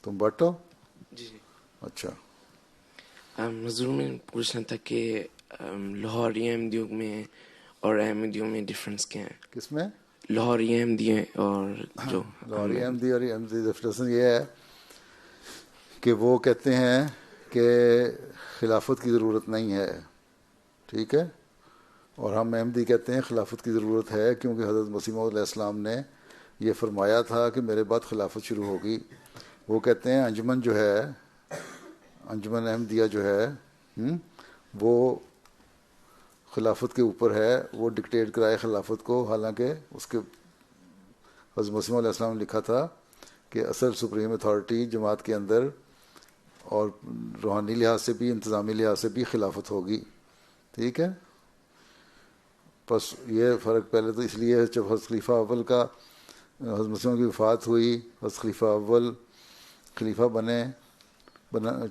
تم بٹ ہو؟ جی جی اچھا. حضور میں پوچھنا تھا کہ لاہوری احمدیوں میں اور احمدیوں میں ڈفرینس کیا ہے؟ کس میں؟ لاہوری احمدی اور جو لاہوری احمدی اور احمدی ڈفرینس یہ ہے کہ وہ کہتے ہیں کہ خلافت کی ضرورت نہیں ہے، ٹھیک ہے، اور ہم احمدی کہتے ہیں خلافت کی ضرورت ہے، کیونکہ حضرت مسیح موعود علیہ السلام نے یہ فرمایا تھا کہ میرے بعد خلافت شروع ہوگی. وہ کہتے ہیں انجمن جو ہے، انجمن احمدیہ جو ہے وہ خلافت کے اوپر ہے، وہ ڈکٹیٹ کرائے خلافت کو، حالانکہ اس کے حضرت مسیح علیہ السلام نے لکھا تھا کہ اصل سپریم اتھارٹی جماعت کے اندر اور روحانی لحاظ سے بھی انتظامی لحاظ سے بھی خلافت ہوگی، ٹھیک ہے. بس یہ فرق پہلے تو اس لیے ہے جب حضرت خلیفہ اول کا حضرت مسیح کی وفات ہوئی، حضرت خلیفہ اول خلیفہ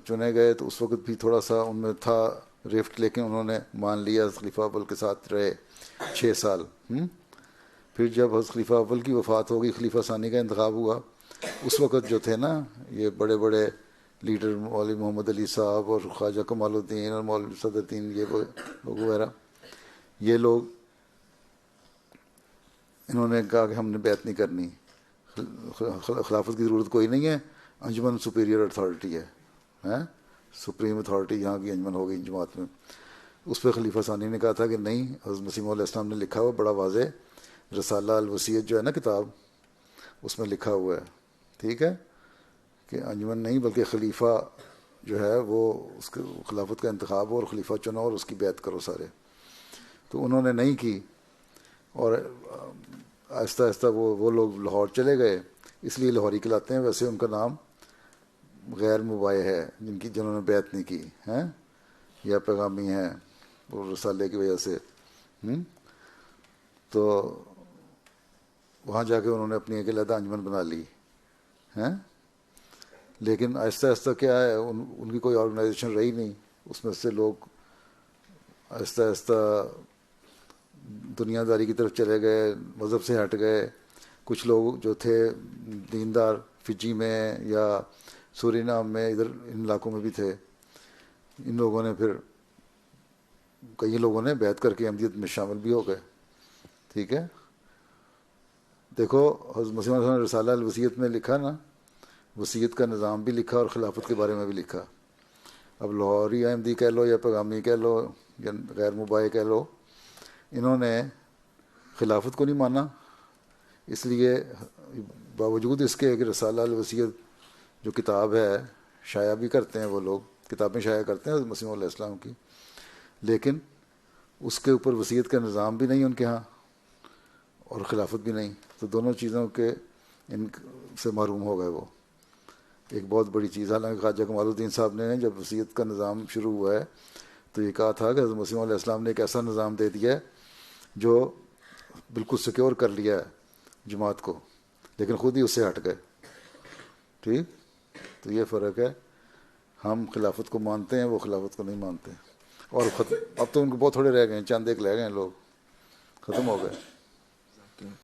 چنے گئے تو اس وقت بھی تھوڑا سا ان میں تھا رفٹ، لیکن انہوں نے مان لیا، حضرت خلیفہ اول کے ساتھ رہے 6 سال. پھر جب حضرت خلیفہ اول کی وفات ہو گئی، خلیفہ ثانی کا انتخاب ہوا، اس وقت جو تھے نا یہ بڑے بڑے لیڈر مولوی محمد علی صاحب اور خواجہ کمال الدین اور مولوی صدر الدین یہ لوگ وغیرہ، یہ لوگ انہوں نے کہا کہ ہم نے بیعت نہیں کرنی، خلافت کی ضرورت کوئی نہیں ہے، انجمن سپیریئر اتھارٹی ہے، سپریم اتھارٹی یہاں کی انجمن ہو گئی جماعت میں. اس پہ خلیفہ ثانی نے کہا تھا کہ نہیں، حضرت مسیح علیہ السلام نے لکھا ہوا بڑا واضح، رسالہ الوصیت جو ہے نا کتاب، اس میں لکھا ہوا ہے، ٹھیک ہے، کہ انجمن نہیں بلکہ خلیفہ جو ہے وہ اس کے خلافت کا انتخاب ہو اور خلیفہ چنو اور اس کی بیعت کرو سارے. تو انہوں نے نہیں کی، اور آہستہ آہستہ وہ لوگ لاہور چلے گئے، اس لیے لاہوری کہلاتے ہیں. ویسے ان کا نام غیر مبایع ہے، جنہوں نے بیعت نہیں کی ہیں یا پیغامی ہیں وہ رسالے کی وجہ سے. تو وہاں جا کے انہوں نے اپنی ایک علیحدہ انجمن بنا لی ہیں، لیکن آہستہ آہستہ کیا ہے ان کی کوئی آرگنائزیشن رہی نہیں، اس میں سے لوگ آہستہ آہستہ دنیا داری کی طرف چلے گئے، مذہب سے ہٹ گئے. کچھ لوگ جو تھے دیندار فجی میں یا سورینام میں، ادھر ان علاقوں میں بھی تھے، ان لوگوں نے پھر کئی لوگوں نے بیعت کر کے احمدیت میں شامل بھی ہو گئے، ٹھیک ہے. دیکھو حضرت مسیح علیہ السلام نے رسالہ الوصیت میں لکھا نا، وصیت کا نظام بھی لکھا اور خلافت کے بارے میں بھی لکھا. اب لاہوری احمدی کہہ لو یا پیغامی کہہ لو یا غیر مبایع کہہ لو، انہوں نے خلافت کو نہیں مانا، اس لیے باوجود اس کے کہ رسالہ الوصیت جو کتاب ہے شائع بھی کرتے ہیں، وہ لوگ کتابیں شائع کرتے ہیں حضرت مسیح علیہ السلام کی، لیکن اس کے اوپر وصیت کا نظام بھی نہیں ان کے ہاں اور خلافت بھی نہیں. تو دونوں چیزوں کے ان سے محروم ہو گئے. وہ ایک بہت بڑی چیز، حالانکہ خواجہ کمال الدین صاحب نے جب وصیت کا نظام شروع ہوا ہے تو یہ کہا تھا کہ حضرت مسیح علیہ السلام نے ایک ایسا نظام دے دیا ہے جو بالکل سیکیور کر لیا ہے جماعت کو، لیکن خود ہی اس سے ہٹ گئے، ٹھیک. تو یہ فرق ہے، ہم خلافت کو مانتے ہیں، وہ خلافت کو نہیں مانتے. اور اب تو ان کو بہت تھوڑے رہ گئے ہیں، چند ایک رہ گئے ہیں لوگ، ختم ہو گئے.